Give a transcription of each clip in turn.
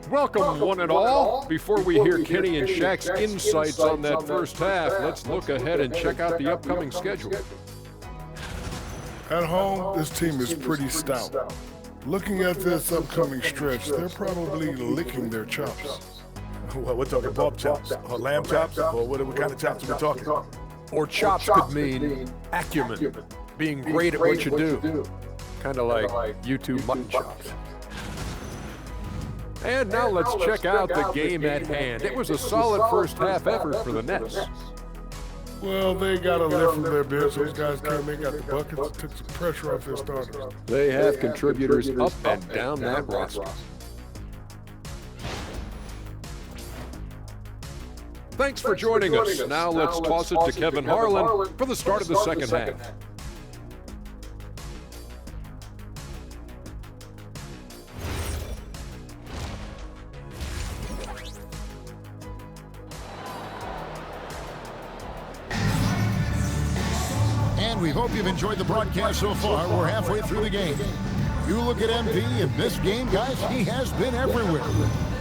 Welcome, one and all. Before we hear Kenny and Shaq's insights on that first half, let's look ahead and check out the upcoming schedule. At home, this team is pretty stout. Looking at this upcoming stretch, they're probably licking their chops. Well, we're talking pork chops, or lamb chops, or what kind of chops are we talking? Or chops could mean acumen, being great at what you do. Kind of like you two mutton chops. And now let's check out the game at hand. It was a solid first half effort for the Nets. Well, they got a lift from their bench. Those guys came in, got the buckets, took some pressure off their starters. They have contributors up and down that roster. Thanks for joining us. Now let's toss it to Kevin Harlan for the start of the second half. And we hope you've enjoyed the broadcast so far. We're halfway through the game. You look at MP in this game, guys, he has been everywhere.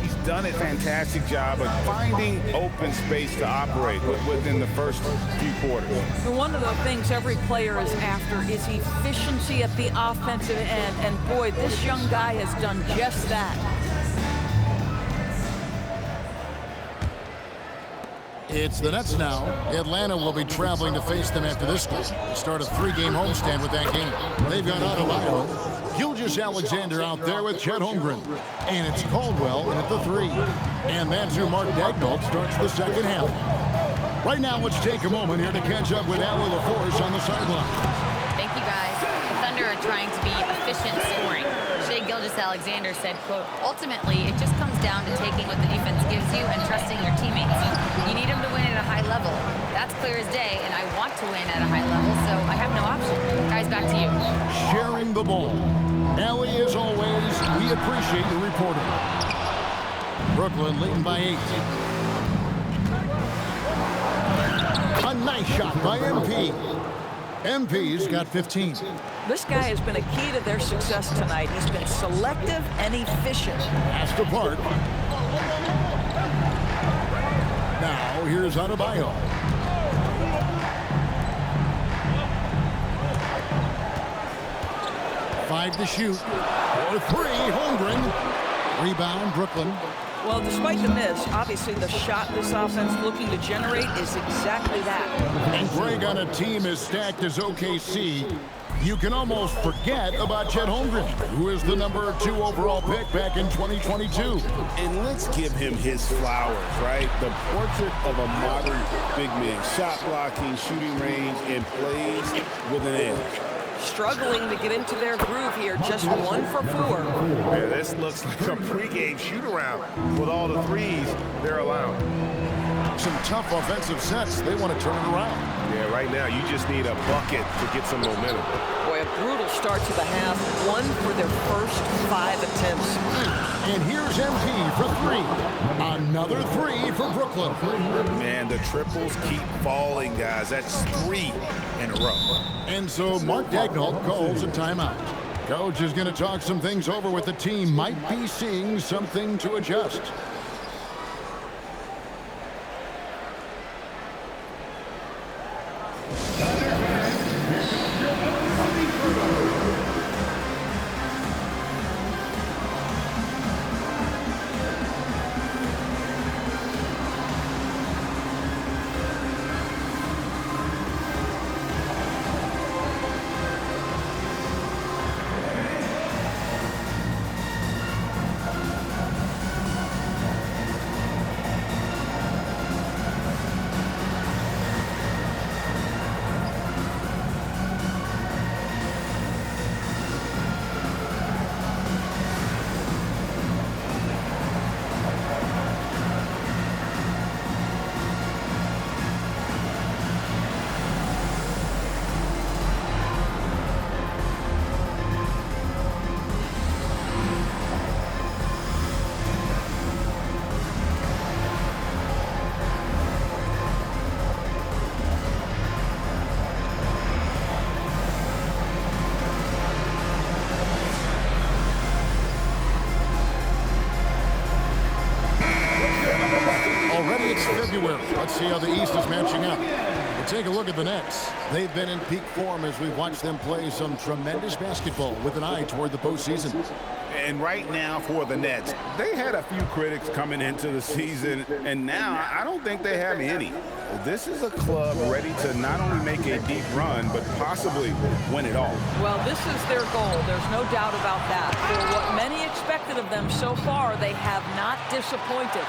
He's done a fantastic job of finding open space to operate within the first few quarters. One of the things every player is after is efficiency at the offensive end. And boy, this young guy has done just that. It's the Nets now. Atlanta will be traveling to face them after this game. They start a 3-game homestand with that game. They've got Adebayo, Gilgeous-Alexander out there with Chet Holmgren. And it's Caldwell in at the 3. And that's who Mark Daigneault starts the second half. Right now, let's take a moment here to catch up with Allie LaForce on the sideline. Thank you, guys. The Thunder are trying to be efficient scoring. Shai Gilgeous-Alexander said, quote, ultimately, it just comes down to taking what the defense gives you and trusting your teammates. You need them to win at a high level. That's clear as day, and I want to win at a high level, so I have no option. Guys, back to you. Sharing the ball. Allie, as always, we appreciate your reporting. Brooklyn leading by 8. A nice shot by MP. MP's got 15. This guy has been a key to their success tonight. He's been selective and efficient. Pass to Park. Now, here's Adebayo. Five to shoot. For 3, Holmgren. Rebound, Brooklyn. Well, despite the miss, obviously the shot this offense looking to generate is exactly that. And Greg, on a team as stacked as OKC, you can almost forget about Chet Holmgren, who is the number 2 overall pick back in 2022. And let's give him his flowers, right? The portrait of a modern big man. Shot blocking, shooting range, and plays with an edge. Struggling to get into their groove here, just 1 for 4. Yeah, this looks like a pregame shoot-around with all the threes they're allowing. Some tough offensive sets. They want to turn it around. Yeah, right now you just need a bucket to get some momentum. Boy, a brutal start to the half. 1 for their first 5 attempts. And here's MP for 3. Another 3 for Brooklyn. Man, the triples keep falling, guys. That's 3 in a row. And so Mark Daigneault calls a timeout. Coach is going to talk some things over with the team. Might be seeing something to adjust. It's February. Let's see how the East is matching up. We'll take a look at the Nets. They've been in peak form as we've watched them play some tremendous basketball with an eye toward the postseason. And right now for the Nets, they had a few critics coming into the season, and now I don't think they have any. This is a club ready to not only make a deep run, but possibly win it all. Well, this is their goal. There's no doubt about that. For what many expected of them so far, they have not disappointed.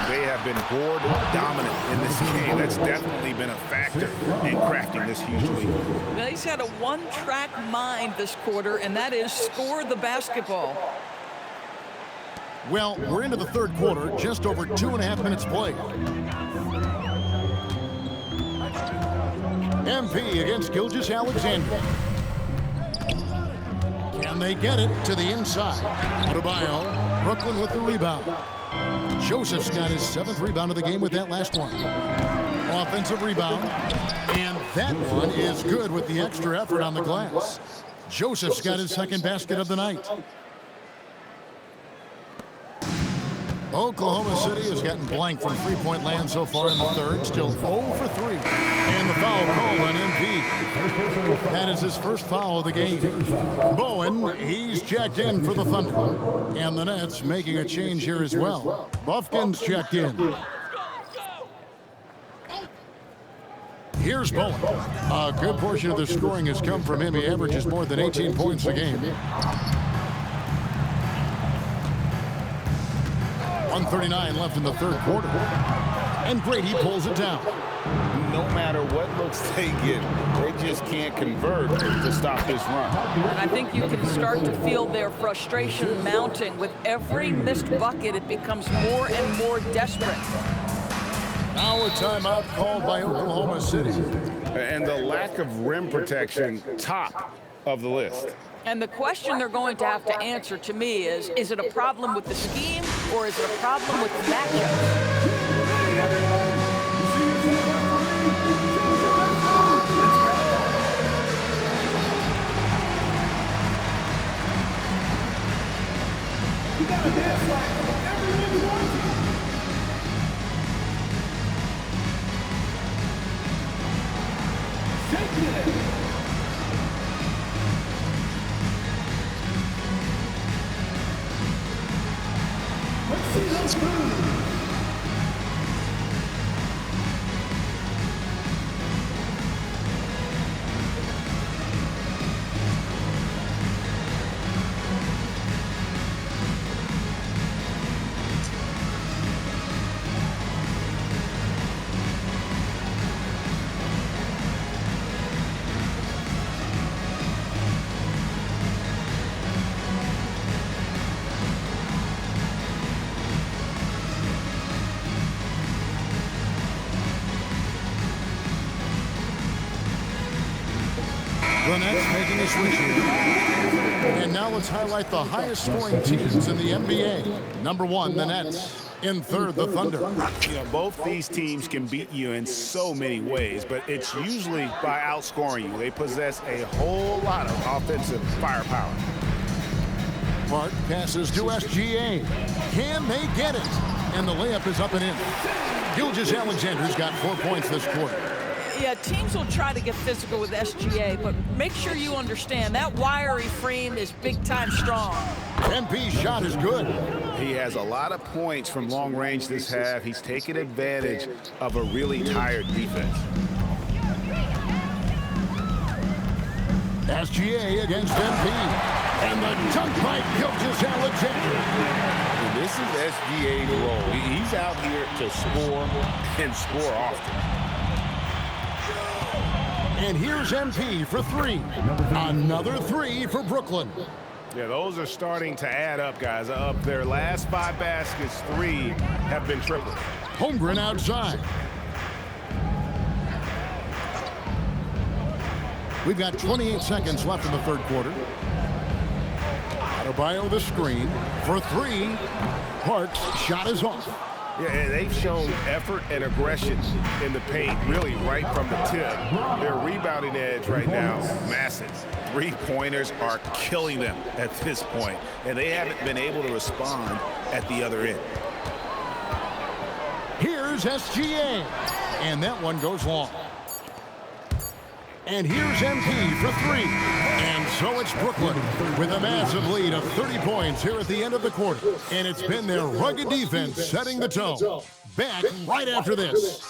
They have been board dominant in this game. That's definitely been a factor in crafting this huge lead. Well, he's had a one-track mind this quarter, and that is score the basketball. Well, we're into the third quarter, just over 2.5 minutes played. MP against Gilgeous-Alexander. Can they get it to the inside? Adebayo, Brooklyn with the rebound. Joseph's got his 7th rebound of the game with that last one. Offensive rebound. And that one is good with the extra effort on the glass. Joseph's got his 2nd basket of the night. Oklahoma City has gotten blank from three-point land so far in the third. Still 0 for 3. And the foul called on MP. That is his first foul of the game. Bowen, he's checked in for the Thunder. And the Nets making a change here as well. Buffkin's checked in. Here's Bowen. A good portion of the scoring has come from him. He averages more than 18 points a game. 1:39 left in the third quarter. And Grady pulls it down. No matter what looks they get, they just can't convert to stop this run. And I think you can start to feel their frustration mounting. With every missed bucket, it becomes more and more desperate. Now a timeout called by Oklahoma City. And the lack of rim protection, top of the list. And the question they're going to have to answer to me is it a problem with the scheme or is it a problem with the matchup? You gotta dance like everyone wants you. Shake it. Let's see those moves. The Nets making a switch here. And now let's highlight the highest scoring teams in the NBA. Number 1, the Nets. In third, the Thunder. You know, both these teams can beat you in so many ways, but it's usually by outscoring you. They possess a whole lot of offensive firepower. Mark passes to SGA. Can they get it? And the layup is up and in. Gilgeous-Alexander's got 4 points this quarter. Yeah, teams will try to get physical with SGA, but make sure you understand that wiry frame is big-time strong. MP's shot is good. He has a lot of points from long range this half. He's taken advantage of a really tired defense. SGA against MP. And the dunk by Gilgeous-Alexander. This is SGA's role. He's out here to score and score often. And here's MP for 3. Another 3 for Brooklyn. Yeah, those are starting to add up, guys. Up their last 5 baskets, 3 have been tripled. Holmgren outside. We've got 28 seconds left in the third quarter. Adebayo the screen for 3. Parks' shot is off. Yeah, they've shown effort and aggression in the paint, really right from the tip. Their rebounding edge right now, massive. 3-pointers are killing them at this point, and they haven't been able to respond at the other end. Here's Here's SGA. And that one goes long. And here's MP for three. And so it's Brooklyn with a massive lead of 30 points here at the end of the quarter. And it's been their rugged defense setting the tone. Back right after this.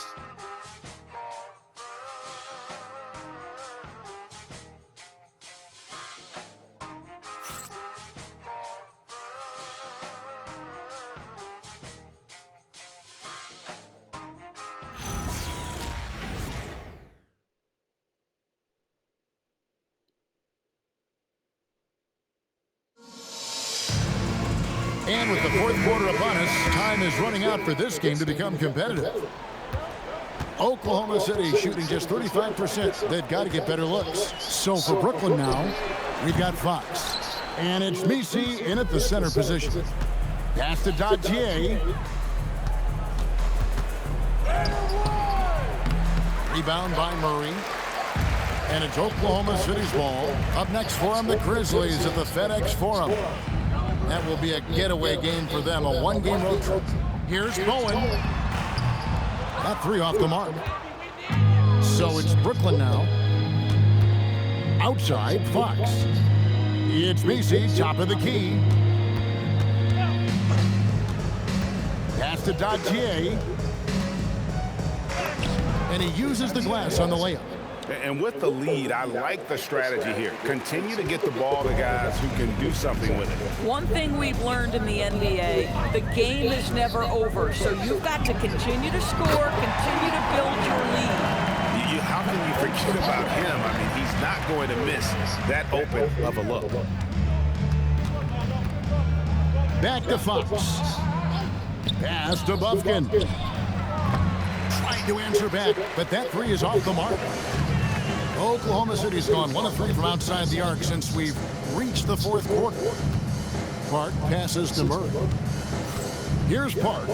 And with the fourth quarter upon us, time is running out for this game to become competitive. Oklahoma City shooting just 35%. They've got to get better looks. So for Brooklyn now, we've got Fox. And it's Misi in at the center position. Pass to Dajier. Rebound by Murray. And it's Oklahoma City's ball. Up next for them, the Grizzlies at the FedEx Forum. That will be a getaway game for them, a one-game road trip. Here's Bowen. That three off the mark. So it's Brooklyn now. Outside, Fox. It's Misi, top of the key. Pass to Dajier. And he uses the glass on the layup. And with the lead, I like the strategy here. Continue to get the ball to guys who can do something with it. One thing we've learned in the NBA, the game is never over. So you've got to continue to score, continue to build your lead. How can you forget about him? I mean, he's not going to miss that open of a look. Back to Fox. Pass to Bufkin. Trying to answer back, but that three is off the mark. Oklahoma City's gone 1 of 3 from outside the arc since we've reached the fourth quarter. Park passes to Murray. Here's Park.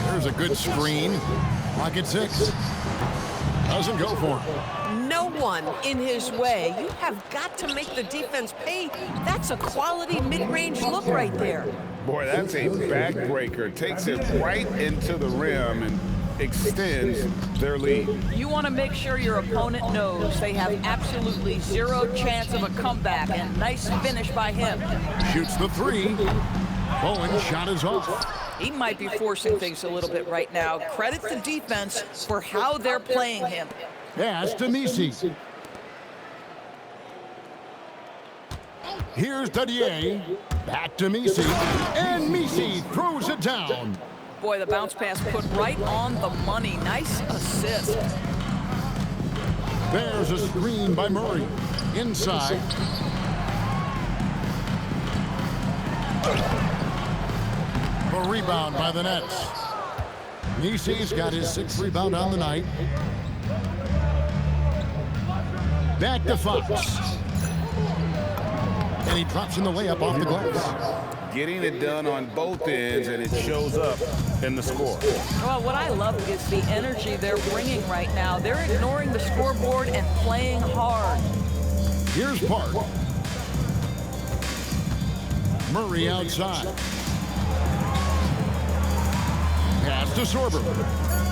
There's a good screen. Clock at 6. Doesn't go for him. No one in his way. You have got to make the defense pay. That's a quality mid-range look right there. Boy, that's a backbreaker. Takes it right into the rim and extends their lead. You want to make sure your opponent knows they have absolutely zero chance of a comeback, and nice finish by him. Shoots the three. Bowen's shot is off. He might be forcing things a little bit right now. Credit the defense for how they're playing him. Pass to Misi. Here's Dajier. Back to Misi. And Misi throws it down. Boy, the bounce pass put right on the money. Nice assist. There's a screen by Murray. Inside. A rebound by the Nets. Misi's got his 6th rebound on the night. Back to Fox. And he drops in the layup off the glass. Getting it done on both ends, and it shows up in the score. Well, what I love is the energy they're bringing right now. They're ignoring the scoreboard and playing hard. Here's Park. Murray outside. Pass to Sorber.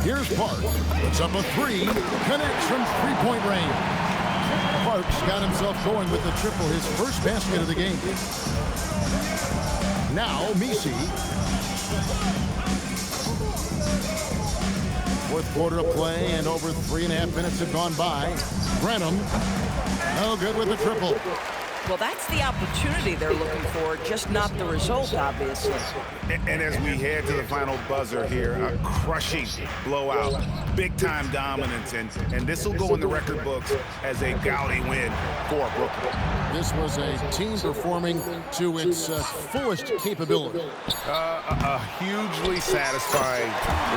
Here's Park. Puts up a three. Connects from three-point range. Park's got himself going with the triple, his first basket of the game. Now, Misi. Fourth quarter of play, and over 3.5 minutes have gone by. Brenham, no good with the triple. Well, that's the opportunity they're looking for, just not the result, obviously. And as we head to the final buzzer here, a crushing blowout, big-time dominance, and this will go in the record books as a gaudy win for Brooklyn. This was a team performing to its fullest capability. A hugely satisfying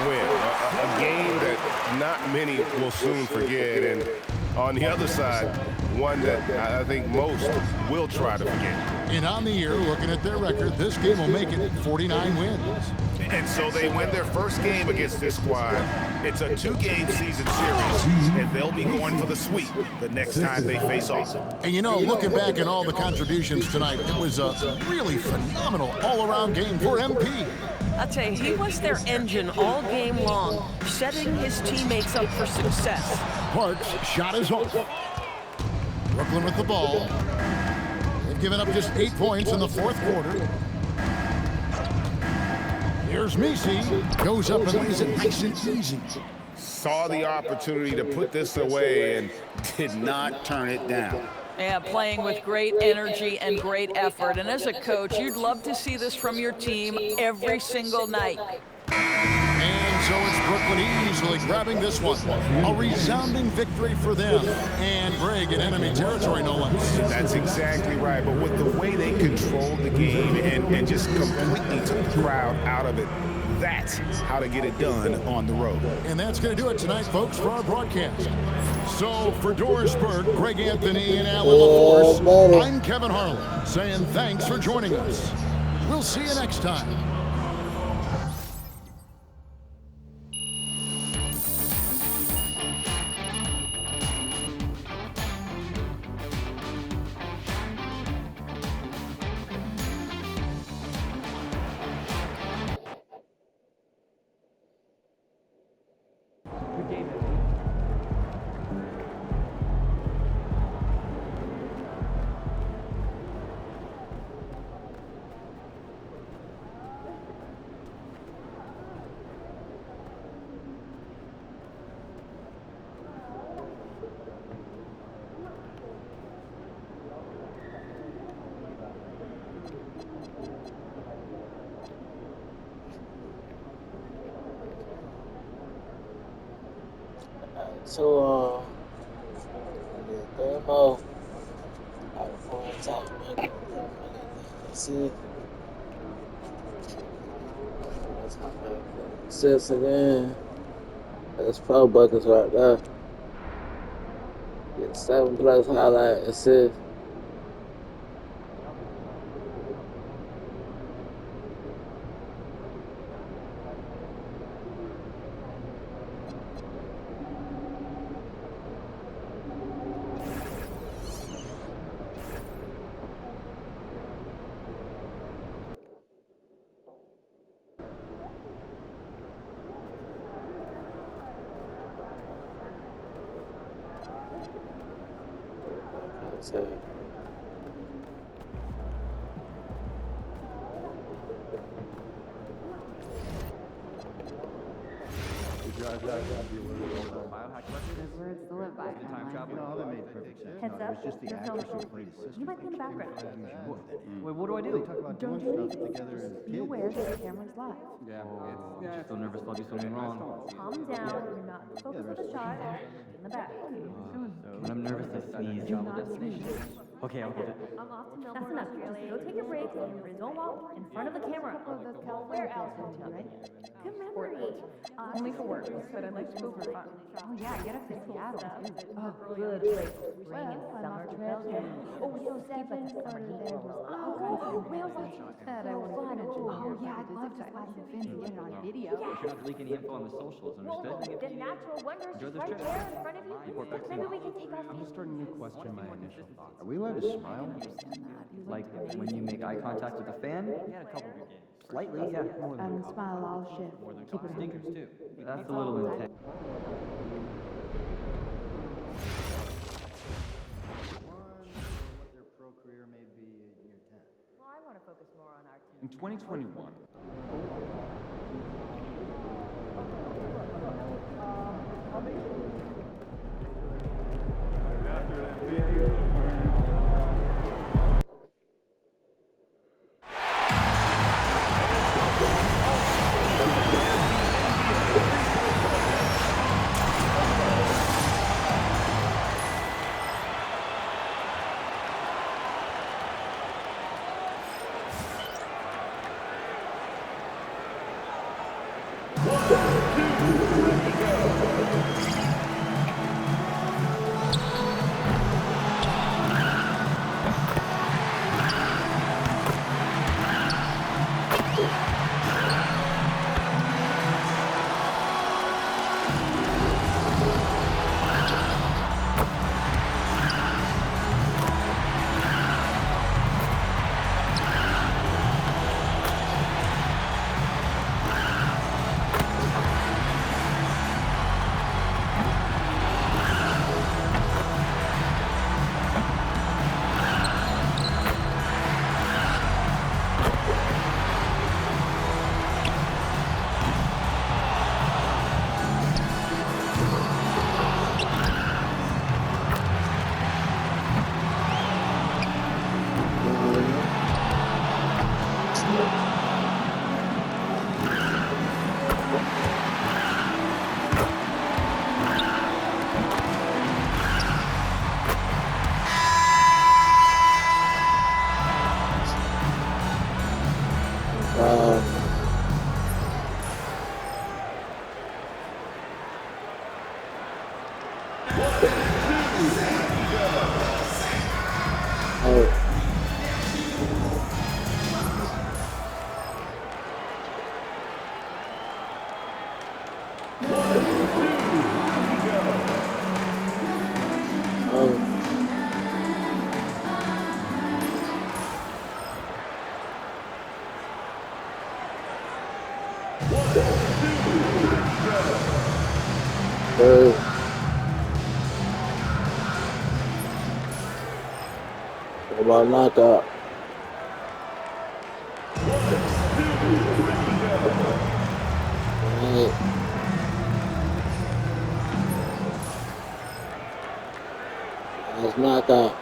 win, a game that not many will soon forget, and on the other side, one that I think most will try to forget. And on the year, looking at their record, this game will make it 49 wins. And so they win their first game against this squad. It's a 2-game season series, and they'll be going for the sweep the next time they face off. And you know, looking back at all the contributions tonight, it was a really phenomenal all-around game for MP. I'll tell you, he was their engine all game long, setting his teammates up for success. Parks' shot is off. Brooklyn with the ball. They've given up just 8 points in the fourth quarter. Here's Messi. Goes up and lays it nice and easy. Saw the opportunity to put this away and did not turn it down. Yeah, playing with great energy and great effort. And as a coach, you'd love to see this from your team every single night. And so it's Brooklyn easily grabbing this one. A resounding victory for them. And Greg in enemy territory, no less. That's exactly right. But with the way they controlled the game and just completely took the crowd out of it, that's how to get it done on the road. And that's going to do it tonight, folks, for our broadcast. So for Dorisburg, Greg Anthony, and Alan LaForce, I'm Kevin Harlan, saying thanks for joining us. We'll see you next time. So, demo, for top money, see, assists again. That's 4 buckets right there. Get 7+ highlight assists. So, Words to live by. No, that made perfect sense. Heads No, up, it was just the you're actors who filming. played assistant. You might be in the background. Wait, what do I do? They talk about Don't doing do stuff anything. together as Be kids. aware that the camera's live. Just so nervous I'll do something wrong. Calm down. You're not focused on the shot. In the back. When I'm nervous, I sneeze. Do not sneeze. Okay, I'll get it. I'm off to Melbourne. That's enough. Just go take a break and don't walk in front of the camera. Where else would you, right? Good memory. Only for work, but I'd like to go for fun. Oh yeah, get up to Seattle. Oh, good place. Spring and summer trips. Oh, yo, Stephen started there. Oh, where was Said I wanted to mention. Oh yeah, I'd love to slide some fins and get it on video. You should not leak any info on the socials, understood? The natural wonders Enjoy just those right trips. there in front of you. Report back to Maybe me. we can take our I'm just starting to question my initial thoughts. Are we allowed to smile? Like when you make eye contact with a fan? Yeah, a couple of your games. Slightly, yeah. More than smile all shift. Keep it stickers too. That's a little intense. What their pro career may be in year 10. Well, I want to focus more on our team. In 2021, About knockout. Nice knockout.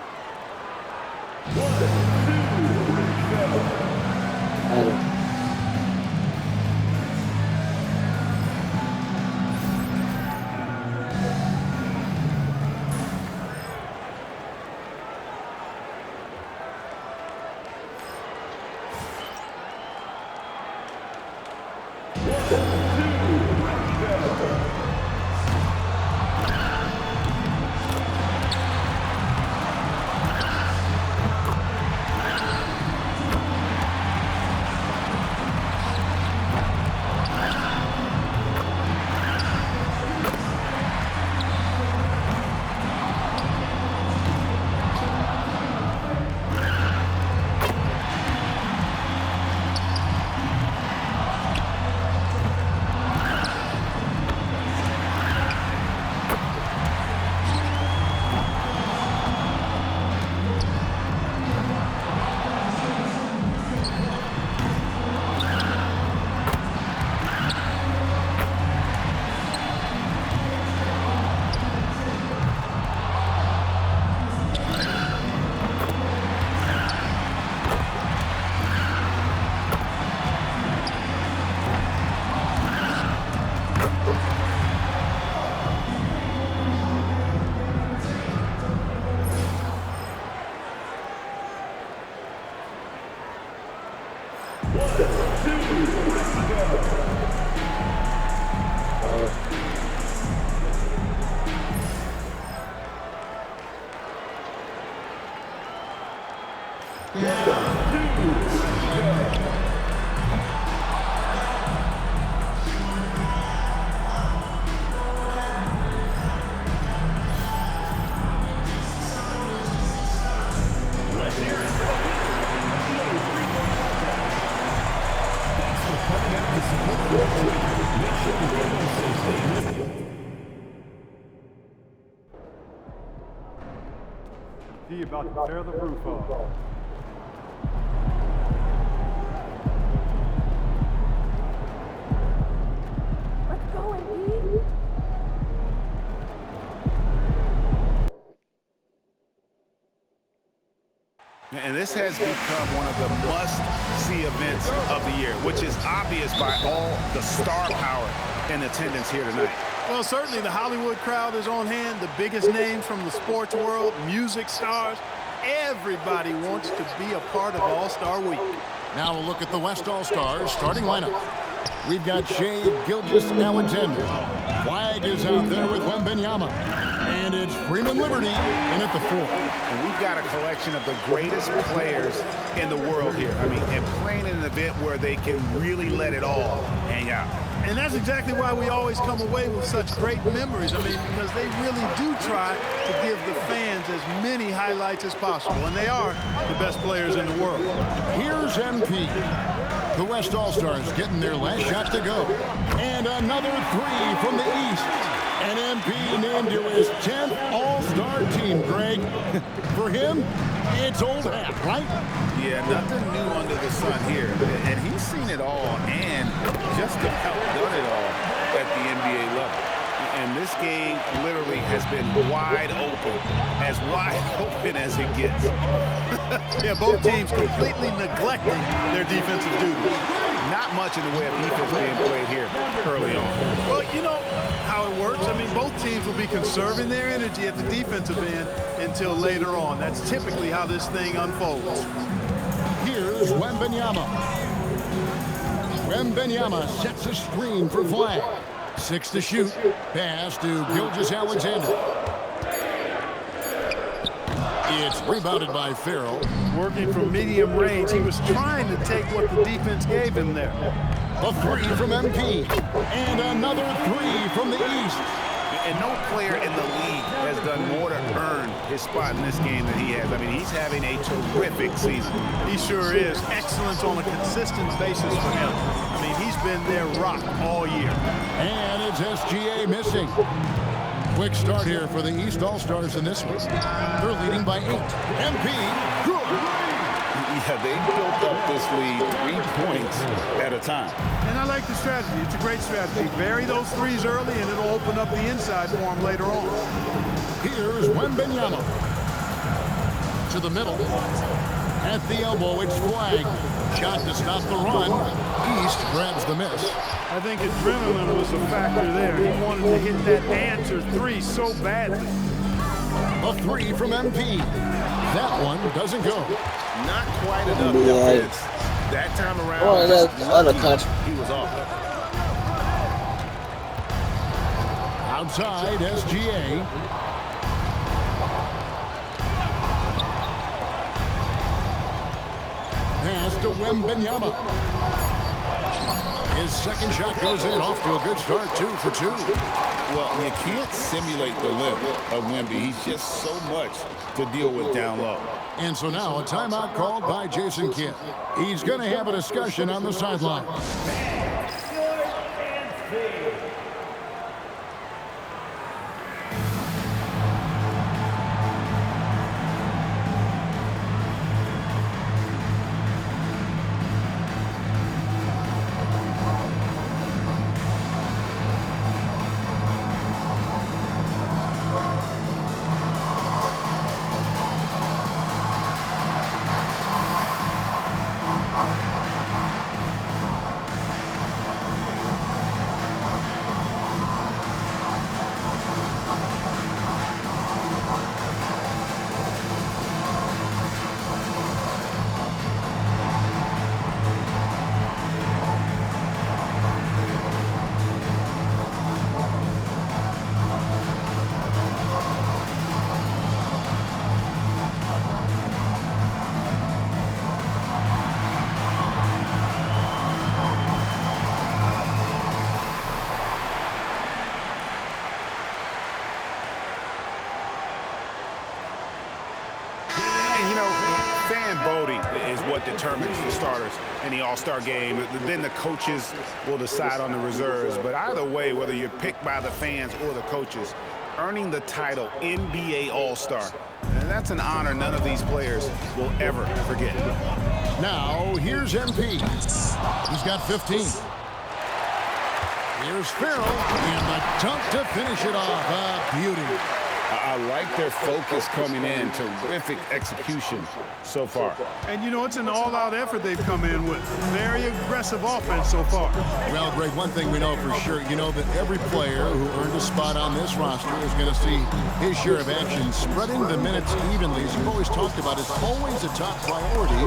He about to tear the roof off. Let's go, MP. And this has become one of the must-see events of the year, which is obvious by all the star power in attendance here tonight. Well, certainly the Hollywood crowd is on hand, the biggest names from the sports world, music stars. Everybody wants to be a part of All-Star Week. Now we'll look at the West All-Stars starting lineup. We've got Shea Gilgeous-Alexander. Flag is out there with Wembanyama. And it's Freeman Liberty in at the 4. And we've got a collection of the greatest players in the world here. I mean, and playing in an event where they can really let it all hang out. And that's exactly why we always come away with such great memories. I mean, because they really do try to give the fans as many highlights as possible. And they are the best players in the world. Here's MP. The West All-Stars getting their last shot to go. And another 3 from the East. And MP named to his 10th All-Star team, Greg. For him, it's old hat, right? Yeah, nothing new under the sun here. And he's seen it all and just about done it all at the NBA level. And this game literally has been wide open as it gets. Yeah, both teams completely neglecting their defensive duties. Not much in the way of defense being played here early on. Well, you know how it works. I mean, both teams will be conserving their energy at the defensive end until later on. That's typically how this thing unfolds. Here's Wembanyama. Wembanyama sets a screen for Flag. 6 to shoot. Pass to Gilgeous-Alexander. It's rebounded by Farrell. Working from medium range, he was trying to take what the defense gave him there. A 3 from MP. And another 3 from the East. And no player in the league has done more to earn his spot in this game than he has. I mean, he's having a terrific season. He sure is. Excellence on a consistent basis for him. I mean, he's been their rock all year. And it's SGA missing. Quick start here for the East All-Stars in this one. They're leading by 8. MP, good. Yeah, they built up this lead 3 points at a time. And I like the strategy. It's a great strategy. Bury those threes early, and it'll open up the inside for him later on. Here's Wembanyama. To the middle. At the elbow, it's flagged. Shot to stop the run. East grabs the miss. I think adrenaline was a factor there. He wanted to hit that answer three so badly. A 3 from MP. That one doesn't go. Not quite enough defense. That time around, oh, that's other country. He was off. Outside, SGA. Pass to Wembanyama. His second shot goes in, off to a good start, 2 for 2. Well, you can't simulate the limp of Wemby. He's just so much to deal with down low. And so now a timeout called by Jason Kidd. He's going to have a discussion on the sideline. Is what determines the starters in the All-Star game. Then the coaches will decide on the reserves. But either way, whether you're picked by the fans or the coaches, earning the title NBA All-Star, and that's an honor none of these players will ever forget. Now, here's MP. He's got 15. Here's Farrell, and the dunk to finish it off. A beauty. I like their focus coming in. Terrific execution so far. And, you know, it's an all-out effort they've come in with. Very aggressive offense so far. Well, Greg, one thing we know for sure, you know that every player who earned a spot on this roster is going to see his share of action. Spreading the minutes evenly, as you've always talked about, is always a top priority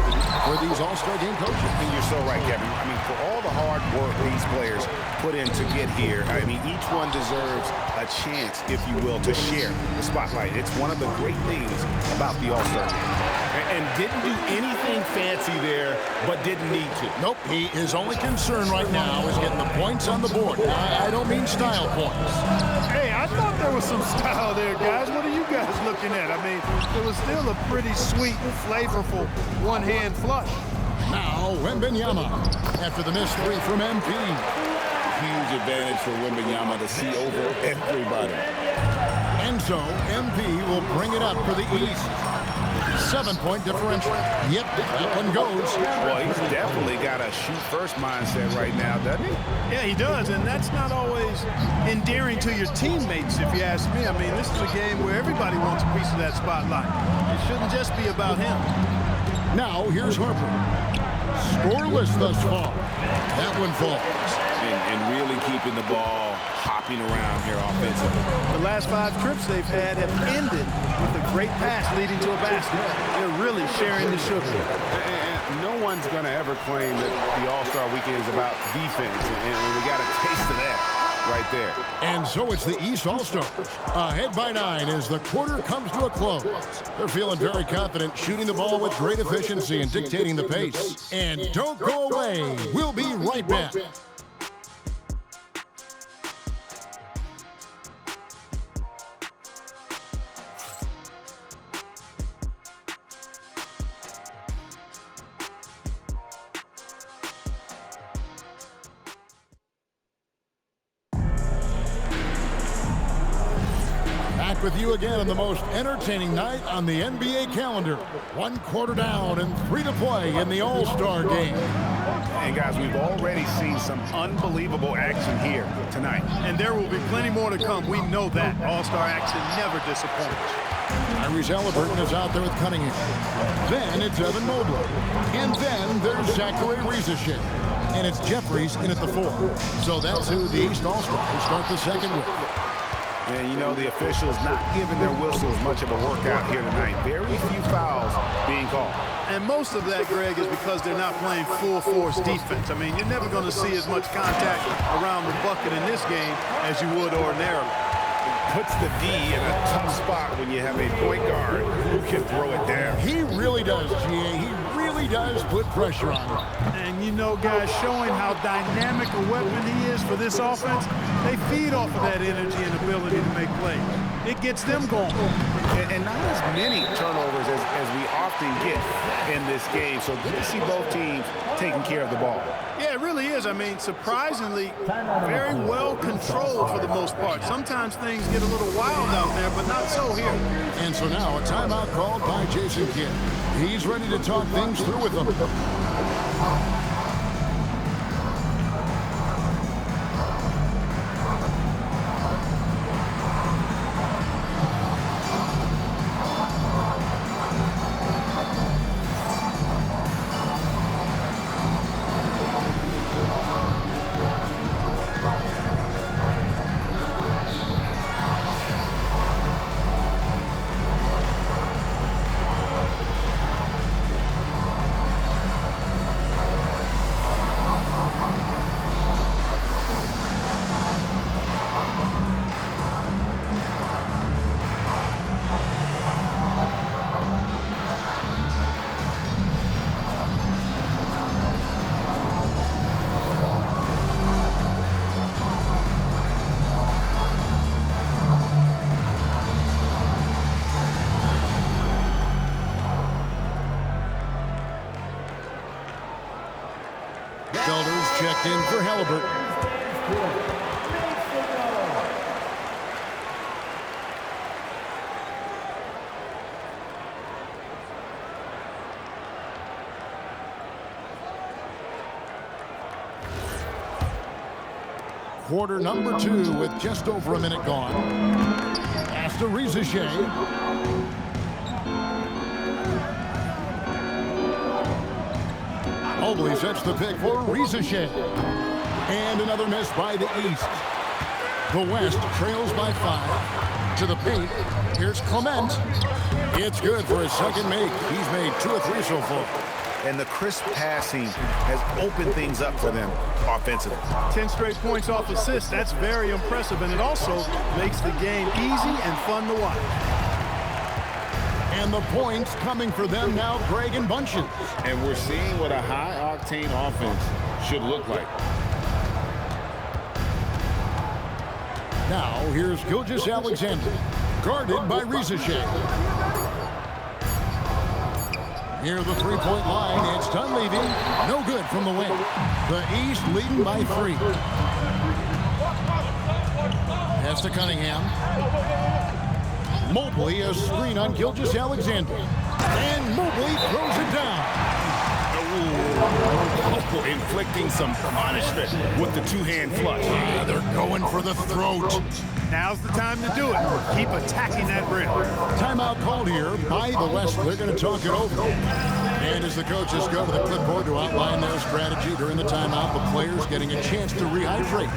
for these All-Star game coaches. And you're so right, Kevin. I mean, for all the hard work these players put in to get here, I mean, each one deserves a chance, if you will, to share the spotlight. It's one of the great things about the All-Star game. And didn't do anything fancy there, but didn't need to. Nope, his only concern right now is getting the points on the board. I don't mean style points. Hey, I thought there was some style there, guys. What are you guys looking at? I mean, it was still a pretty sweet, flavorful one-hand flush. Now, Wembanyama after the missed 3 from MP. Huge advantage for Wembanyama to see over everybody. And so, MP will bring it up for the East. 7-point differential. Yep, that one goes. Well, he's definitely got a shoot-first mindset right now, doesn't he? Yeah, he does, and that's not always endearing to your teammates, if you ask me. I mean, this is a game where everybody wants a piece of that spotlight. It shouldn't just be about him. Now, here's Harper. Scoreless thus far. That one falls. And really keeping the ball hopping around here offensively. The last 5 trips they've had have ended with a great pass leading to a basket. They're really sharing the sugar. And no one's going to ever claim that the All-Star Weekend is about defense, and we got a taste of that right there. And so it's the East All-Stars. Ahead by 9 as the quarter comes to a close. They're feeling very confident, shooting the ball with great efficiency and dictating the pace. And don't go away. We'll be right back. Back with you again on the most entertaining night on the NBA calendar. 1 quarter down and 3 to play in the All-Star game. And guys, we've already seen some unbelievable action here tonight. And there will be plenty more to come. We know that. All-Star action never disappoints. Tyrese Halliburton is out there with Cunningham. Then it's Evan Mobley. And then there's Zachary Riesesheim. And it's Jeffries in at the 4. So that's who the East All-Stars start the second with. And you know, the officials not giving their whistles much of a workout here tonight. Very few fouls being called. And most of that, Greg, is because they're not playing full-force defense. I mean, you're never going to see as much contact around the bucket in this game as you would ordinarily. Puts the D in a tough spot when you have a point guard who can throw it down. He really does, GA. He really does put pressure on him. And you know, guys, showing how dynamic a weapon he is for this offense, they feed off of that energy and ability to make plays. It gets them going. And not as many turnovers as we often get in this game. So good to see both teams taking care of the ball. Yeah, it really is. I mean, surprisingly, very well controlled for the most part. Sometimes things get a little wild out there, but not so here. And so now a timeout called by Jason Kidd. He's ready to talk things through with them. Checked in for Halliburton. Quarter number 2 with just over a minute gone. Pass to Riesesheim. Mobley sets the pick for Riesesheim. And another miss by the East. The West trails by 5. To the paint. Here's Clement. It's good for his second make. He's made 2 or 3 so far. And the crisp passing has opened things up for them offensively. 10 straight points off assists. That's very impressive. And it also makes the game easy and fun to watch. And the points coming for them now, Greg and Bunches. And we're seeing what a high-octane offense should look like. Now, here's Gilgeous-Alexander, guarded by Riesesheim. Near the three-point line, it's Dunleavy. No good from the wing. The East leading by 3. Pass to Cunningham. Mobley, a screen on Gilgeous-Alexander. And Mobley throws it down. Oh, inflicting some punishment with the two-hand flush. Yeah, they're going for the throat. Now's the time to do it. Keep attacking that rim. Timeout called here by the West. They're going to talk it over. And as the coaches go to the clipboard to outline their strategy during the timeout, the players getting a chance to rehydrate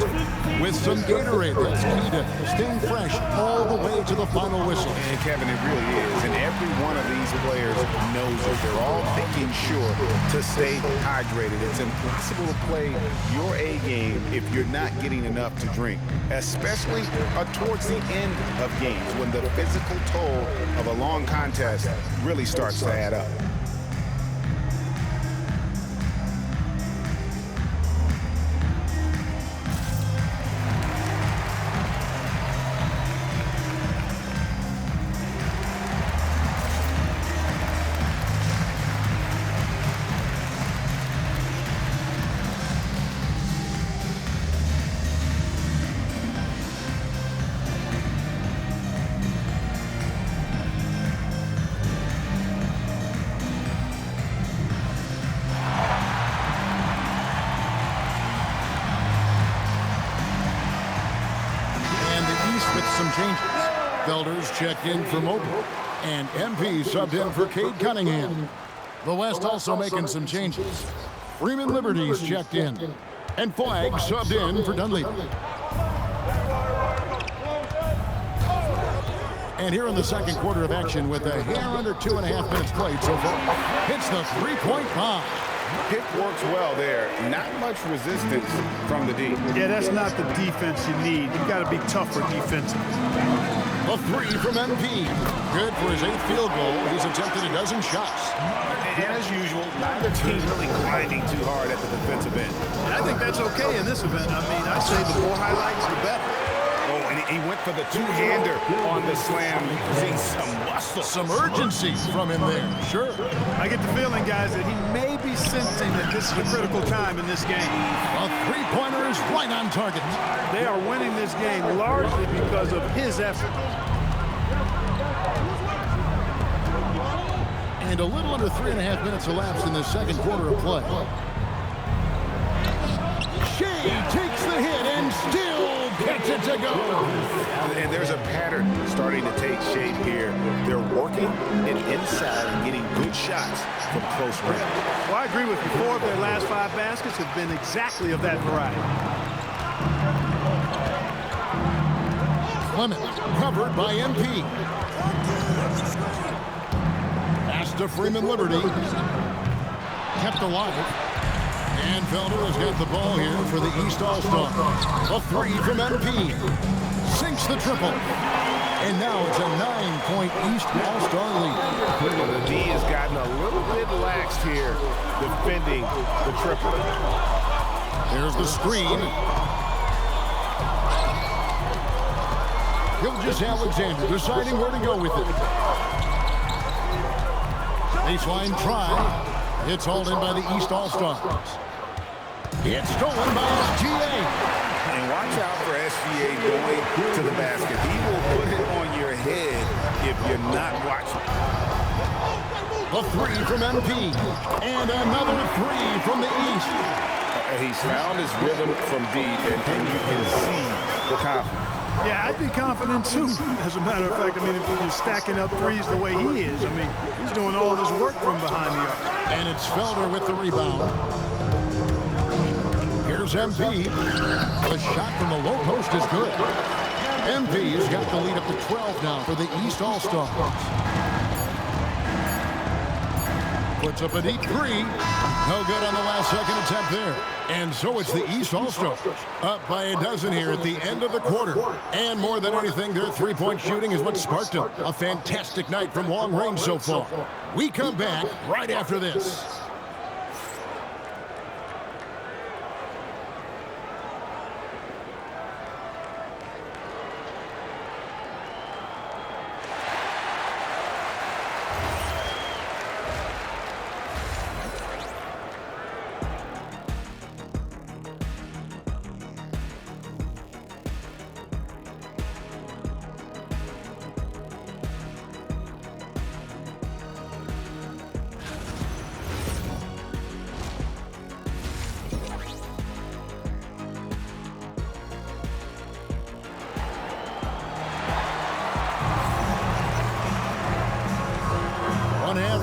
with some Gatorade. That's key to staying fresh all the way to the final whistle. And Kevin, it really is. And every one of these players knows it. They're all making sure to stay hydrated. It's impossible to play your A game if you're not getting enough to drink, especially towards the end of games when the physical toll of a long contest really starts to add up. some changes. Felder's checked in for Mobley, and MP subbed in for Tkoed Cunningham. The West also making some changes. Freeman Liberty's checked in, and Flagg subbed in for Dunleavy. And here in the second quarter of action with a hair under 2.5 minutes played so far, hits the three-point bomb. Pick works well there. Not much resistance from the D. Yeah, that's not the defense you need. You've got to be tougher defensively. A three from MP. Good for his 8th field goal. He's attempted a dozen shots. And as usual, neither team really grinding too hard at the defensive end. And I think that's okay in this event. I mean, I say the more highlights, the better. Oh, and he went for the two-hander on the slam. Seeing some muscle. Some urgency from him there. Sure. I get the feeling, guys, that he may be sensing that this is a critical time in this game. A three-pointer is right on target. They are winning this game largely because of his effort. And a little under 3.5 minutes elapsed in the second quarter of play. Shea takes the hit and still gets it to go. And there's a pattern starting to take shape here. They're working it inside and getting good shots from close range. Well, I agree with you. 4 of their last 5 baskets have been exactly of that variety. Clement covered by MP. Pass to Freeman Liberty. Kept alive. And Felder has got the ball here for the East All-Star. A three from MP. Sinks the triple. And now it's a 9-point East All-Star lead. Well, the D has gotten a little bit laxed here defending the triple. There's the screen. Gilgeous-Alexander deciding where to go with it. Baseline try. It's hauled in by the East All-Stars. It's stolen by SGA. And watch out for SGA going to the basket. He will put it on your head if you're not watching. A three from MP. And another three from the East. He's found his rhythm from deep, and you can see the confidence. Yeah, I'd be confident too. As a matter of fact, I mean, if you're stacking up threes the way he is, I mean, he's doing all this work from behind the arc. And it's Felder with the rebound. Here's MP. The shot from the low post is good. MP has got the lead up to 12 now for the East All-Stars. Puts up a deep three. No good on the last second attempt there. And so it's the East All-Stars up by a dozen here at the end of the quarter. And more than anything, their three-point shooting is what sparked them. A fantastic night from long range so far. We come back right after this.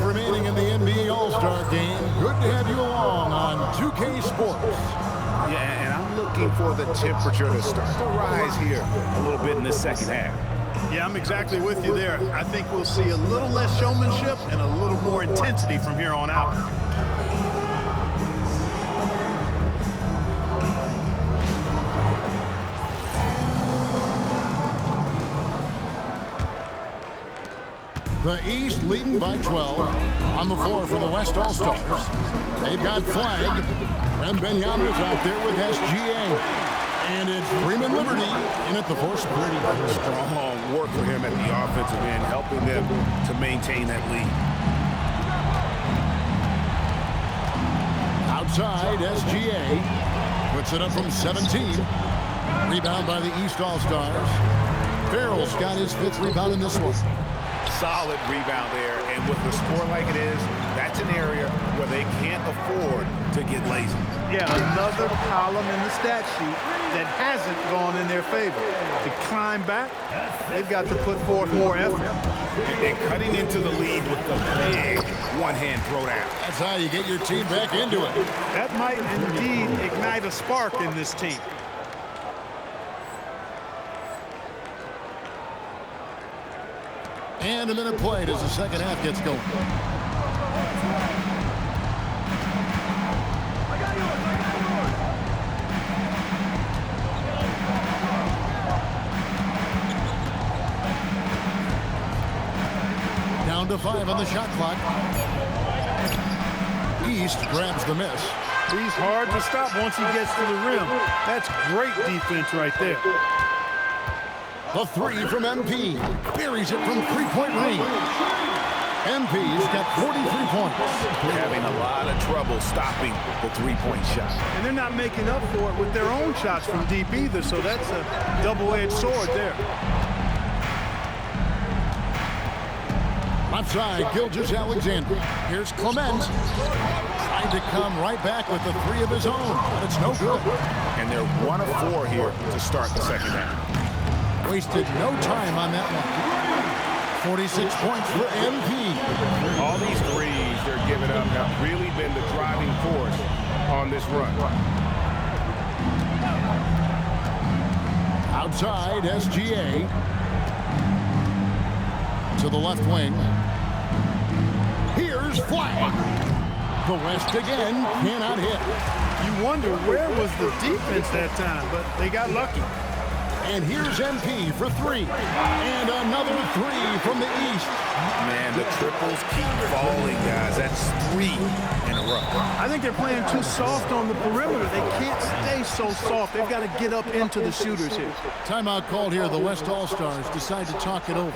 Remaining in the NBA All-Star game. Good to have you along on 2K Sports. Yeah, and I'm looking for the temperature to start to rise here a little bit in the second half. Yeah, I'm exactly with you there. I think we'll see a little less showmanship and a little more intensity from here on out. The East leading by 12. On the floor for the West All-Stars. They've got Flagg. And Benyamin's out there with SGA. And it's Freeman Liberty in at the force. Pretty strong work for him at the offensive end, helping them to maintain that lead. Outside, SGA puts it up from 17. Rebound by the East All-Stars. Farrell's got his 5th rebound in this one. Solid rebound there, and with the score like it is, that's an area where they can't afford to get lazy. Yeah, another column in the stat sheet that hasn't gone in their favor. To climb back, they've got to put forth more effort. And cutting into the lead with the big one-hand throwdown. That's how you get your team back into it. That might indeed ignite a spark in this team. And a minute played as the second half gets going. Down to 5 on the shot clock. East grabs the miss. He's hard to stop once he gets to the rim. That's great defense right there. The 3 from MP. Buries it from three-point range. MP's got 43 points. They're having a lot of trouble stopping the three-point shot. And they're not making up for it with their own shots from deep either, so that's a double-edged sword there. Left side, Gilgeous-Alexander. Here's Clement. Trying to come right back with the 3 of his own, but it's no good. And they're 1 of 4 here to start the second half. Wasted no time on that one. 46 points for MP. All these threes they're giving up have really been the driving force on this run. Outside, SGA. To the left wing. Here's Flag. The West again cannot hit. You wonder where was the defense that time, but they got lucky. And here's MP for 3. And another 3 from the East. Man, the triples keep falling, guys. That's 3 in a row. I think they're playing too soft on the perimeter. They can't stay so soft. They've got to get up into the shooters here. Timeout called here. The West All-Stars decide to talk it over.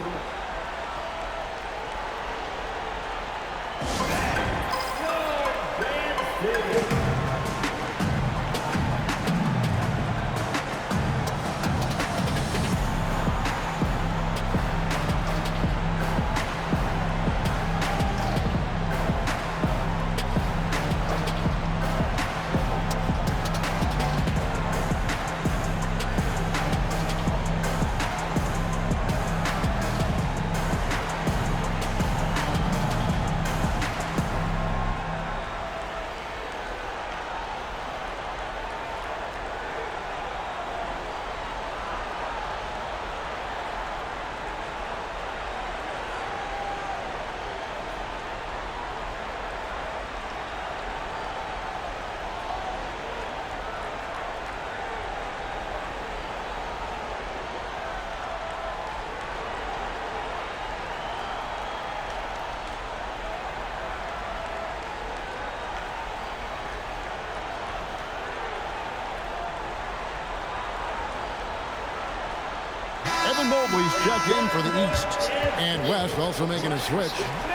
Evan Mobley's checked in for the East. And West also making a switch.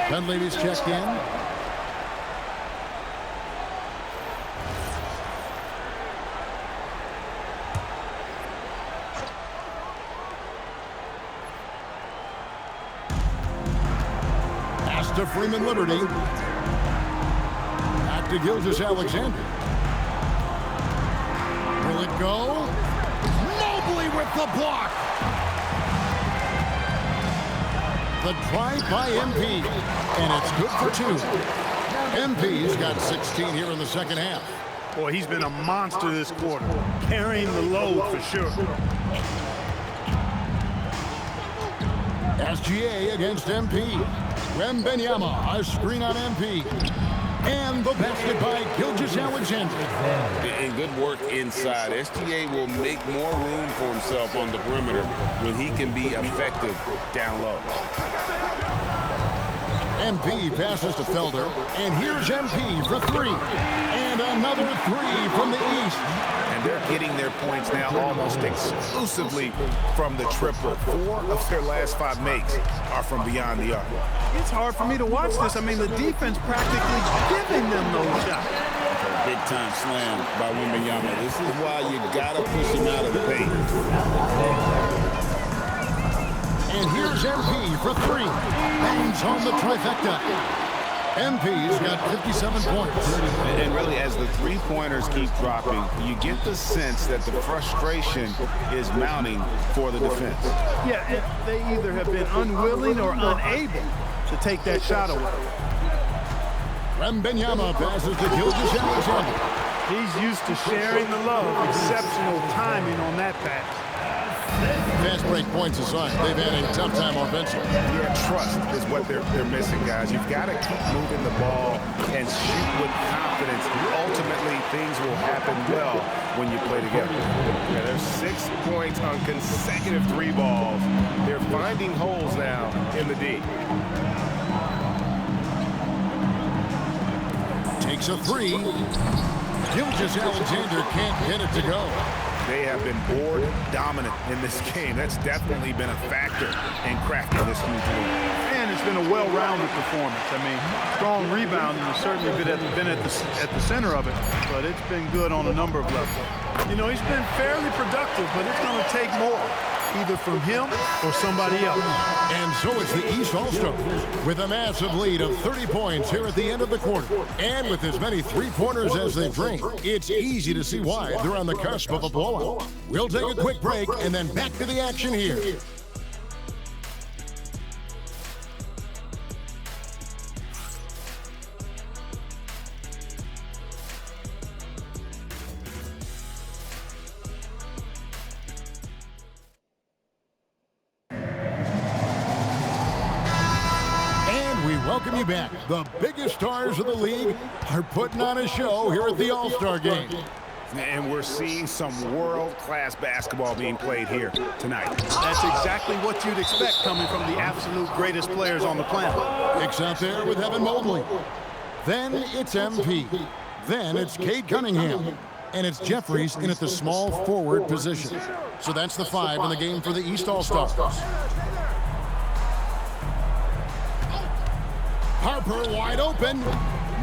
Dunleavy's checked in. Pass to Freeman Liberty. Back to Gilgeous-Alexander. Will it go? Mobley with the block. The drive by MP, and it's good for 2. MP's got 16 here in the second half. Boy, he's been a monster this quarter, carrying the load for sure. SGA against MP. Wembenyama, a screen on MP. And the basket by Gilgeous-Alexander. And good work inside. SGA will make more room for himself on the perimeter when he can be effective down low. MP passes to Felder. And here's MP for 3. And another 3 from the East. And they're getting their points now almost exclusively from the triple. 4 of their last 5 makes are from beyond the arc. It's hard for me to watch this. I mean, the defense practically giving them those shots. Big time slam by Wembenyama. This is why you gotta push him out of the paint. And here's MP for 3. Bangs on the trifecta. MP's got 57 points. And really, as the three-pointers keep dropping, you get the sense that the frustration is mounting for the defense. Yeah, and they either have been unwilling or unable to take that shot away. Wembanyama passes to Gilgeous-Alexander. He's used to sharing the love. Exceptional timing on that pass. Fast break points aside, they've had a tough time offensively. Yeah, trust is what they're missing, guys. You've got to keep moving the ball and shoot with confidence. Ultimately, things will happen well when you play together. Yeah, there's 6 points on consecutive three balls. They're finding holes now in the D. Takes a three. Gilgeous-Alexander can't get it to go. They have been board dominant in this game. That's definitely been a factor in crafting this huge lead. And it's been a well-rounded performance. I mean, strong rebounding has certainly been at the center of it, but it's been good on a number of levels. You know, he's been fairly productive, but it's going to take more, either from him or somebody else. And so it's the East All-Stars with a massive lead of 30 points here at the end of the quarter. And with as many three-pointers as they drink, it's easy to see why they're on the cusp of a blowout. We'll take a quick break and then back to the action here. Welcome you back. The biggest stars of the league are putting on a show here at the All-Star Game. And we're seeing some world-class basketball being played here tonight. That's exactly what you'd expect coming from the absolute greatest players on the planet. Hicks out there with Evan Mobley. Then it's MP. Then it's Tkoed Cunningham. And it's Jeffries in at the small forward position. So that's the 5 in the game for the East All-Stars. Harper wide open.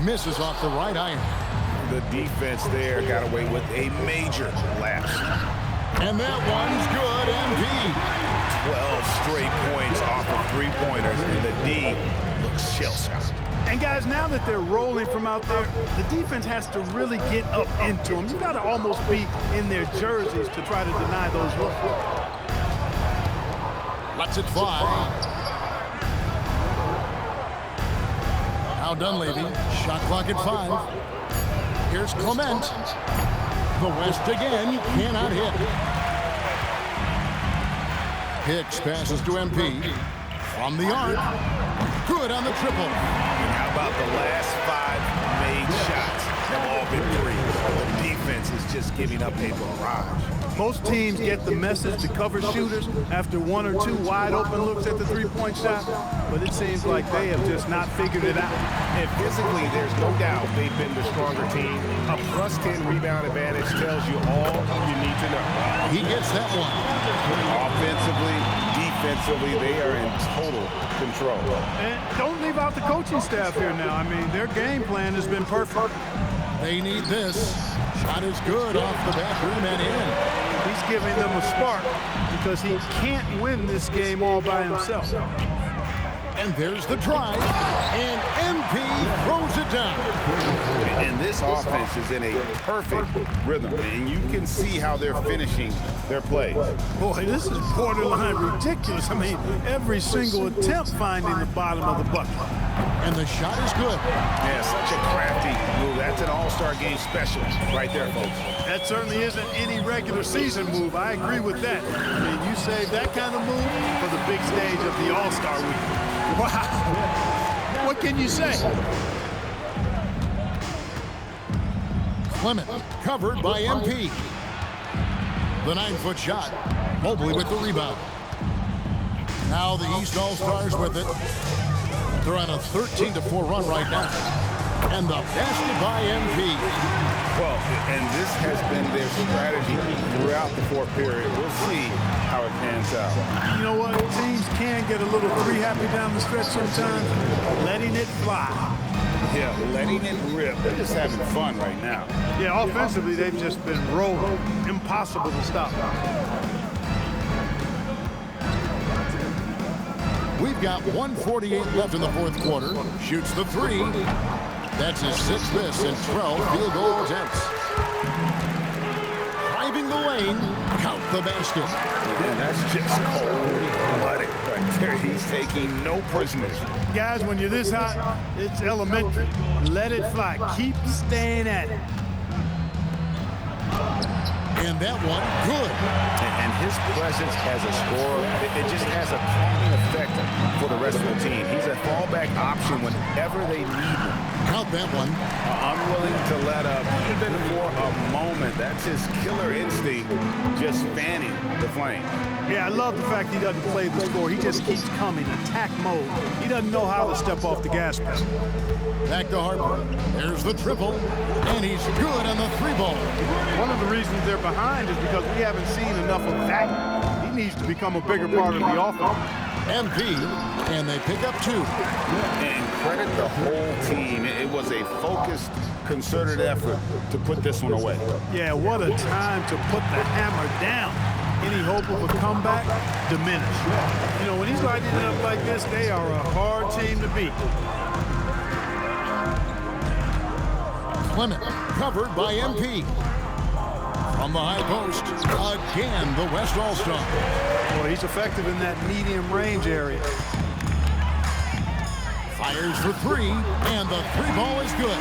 Misses off the right iron. The defense there got away with a major lapse. And that one's good, MP. 12 straight points off of three-pointers, and the D looks shell-shocked. And guys, now that they're rolling from out there, the defense has to really get up into them. You got to almost be in their jerseys to try to deny those looks. Lets it fly. Now Dunleavy, shot clock at 5. Here's Clement. The West again, cannot hit. Hicks passes to MP. From the arc. Good on the triple. And how about the last 5 made shots have all been threes? The defense is just giving up a barrage. Most teams get the message to cover shooters after 1 or 2 wide open looks at the three-point shot, but it seems like they have just not figured it out. And physically, there's no doubt they've been the stronger team. A +10 rebound advantage tells you all you need to know. He gets that one. Offensively, defensively, they are in total control. And don't leave out the coaching staff here now. I mean, their game plan has been perfect. They need this. Shot is good off the back rim and in. He's giving them a spark because he can't win this game all by himself. And there's the drive, and MP throws it down. And this offense is in a perfect rhythm, and you can see how they're finishing their plays. Boy, this is borderline ridiculous. I mean, every single attempt finding the bottom of the bucket. And the shot is good. Yeah, such a crafty move. That's an all-star game special right there, folks. That certainly isn't any regular season move. I agree with that. I mean, you save that kind of move for the big stage of the All-Star week. Wow. What can you say? Clement covered by MP. The 9-foot shot. Mobley with the rebound. Now the East All-Stars with it. They're on a 13-4 run right now. And the basket by MP. Well, and this has been their strategy throughout the fourth period. We'll see how it pans out. You know what? Teams can get a little three-happy down the stretch sometimes. Letting it fly. Yeah, letting it rip. They're just having fun right now. Yeah, offensively, they've just been rolling. Impossible to stop. We've got 1:48 left in the fourth quarter. Shoots the three. That's his 6th miss and 12 field goal attempts. Driving the lane, count the basket. And that's just cold-blooded right there. He's taking no prisoners. Guys, when you're this hot, it's elementary. Let it fly. Keep staying at it. And that one, good. And his presence as a scorer, it just has a calming effect for the rest of the team. He's a fallback option whenever they need him. Count that one. Unwilling to let up, even for a moment. That's his killer instinct, just fanning the flame. Yeah, I love the fact he doesn't play the score. He just keeps coming, attack mode. He doesn't know how to step off the gas pedal. Back to Harper. There's the triple, and he's good on the 3-ball. One of the reasons they're behind is because we haven't seen enough of that. He needs to become a bigger part of the offense. MP, and they pick up 2. And credit the whole team. It was a focused, concerted effort to put this one away. Yeah, what a time to put the hammer down. Any hope of a comeback diminished. You know, when he's lighting it up like this, they are a hard team to beat. Clement, covered by MP. From the high post, again, the West All-Star. Boy, he's effective in that medium range area. Fires for 3, and the 3-ball is good.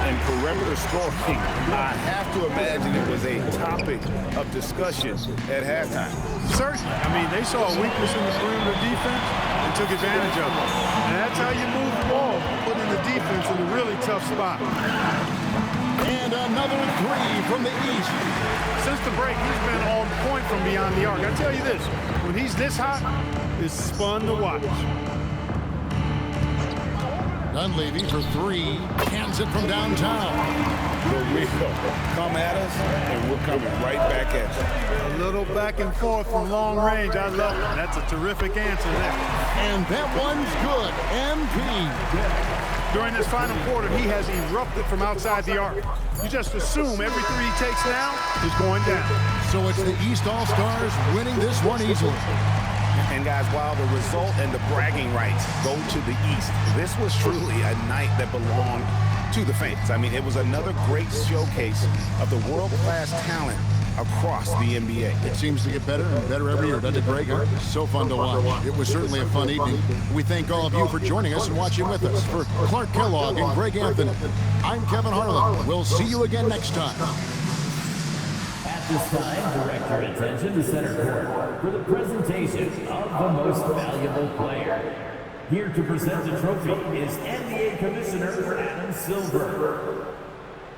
And perimeter scoring, I have to imagine it was a topic of discussion at halftime. Certainly. I mean, they saw a weakness in the perimeter defense and took advantage of it. And that's how you move the ball, putting the defense in a really tough spot. And another 3 from the East. Since the break, he's been on point from beyond the arc. I tell you this, when he's this hot, it's fun to watch. Dunleavy for 3, cans it from downtown. The wheel come at us, and we're coming right back at you. A little back and forth from long range. I love it. That's a terrific answer there. And that one's good. MP. During this final quarter, he has erupted from outside the arc. You just assume every 3 he takes now is going down. So it's the East All-Stars winning this one easily. And guys, while the result and the bragging rights go to the East, this was truly a night that belonged to the fans. I mean, it was another great showcase of the world-class talent across the NBA. It seems to get better and better every year, doesn't it, Greg? So fun to watch. It was certainly a fun evening. We thank all of you for joining us and watching with us. For Clark Kellogg and Greg Anthony, I'm Kevin Harlan. We'll see you again next time. At this time, direct your attention to center court for the presentation of the most valuable player. Here to present the trophy is NBA Commissioner Adam Silver.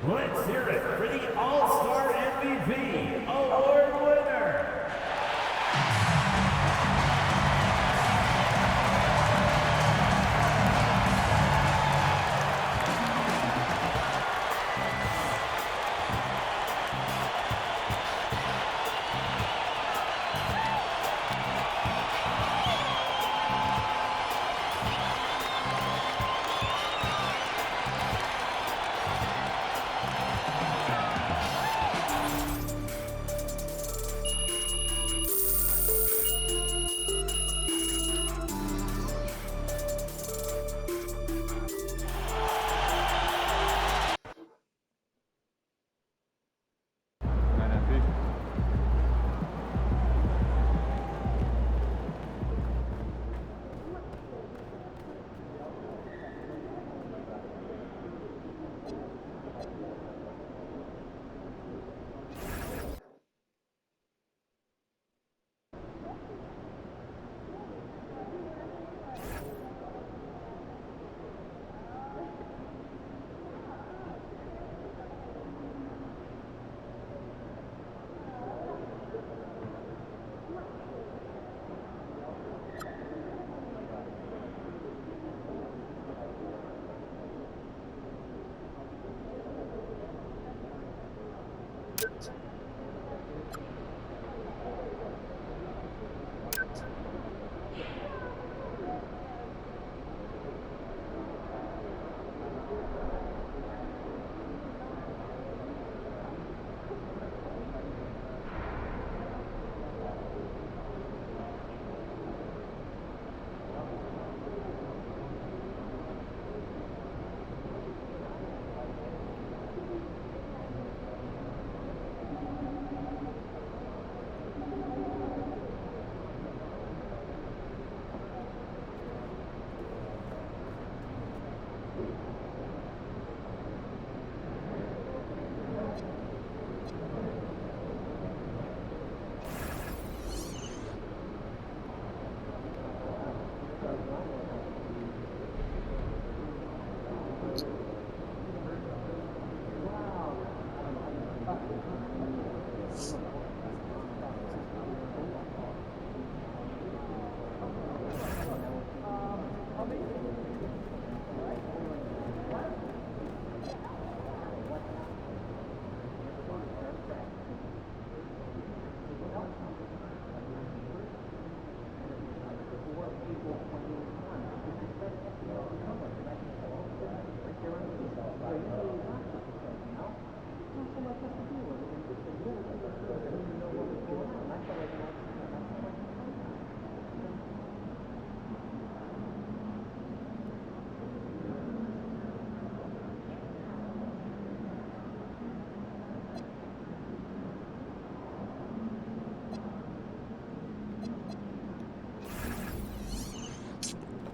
Let's hear it for the All-Star MVP Award winner.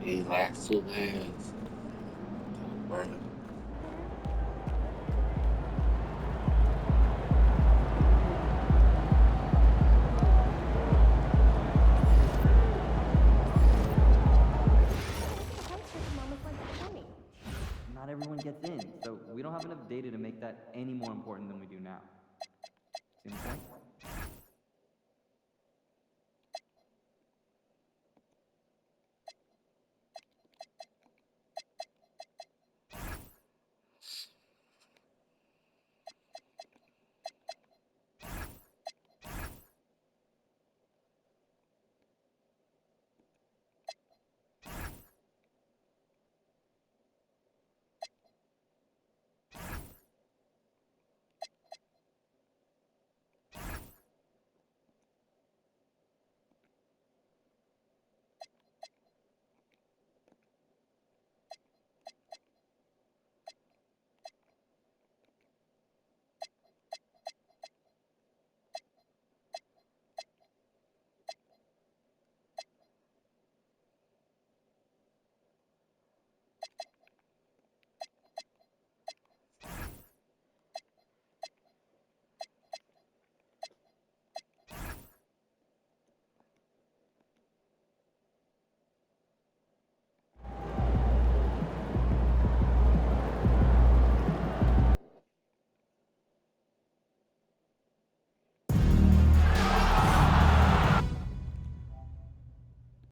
Relax too bad. Not everyone gets in, so we don't have enough data to make that any more important than we do now.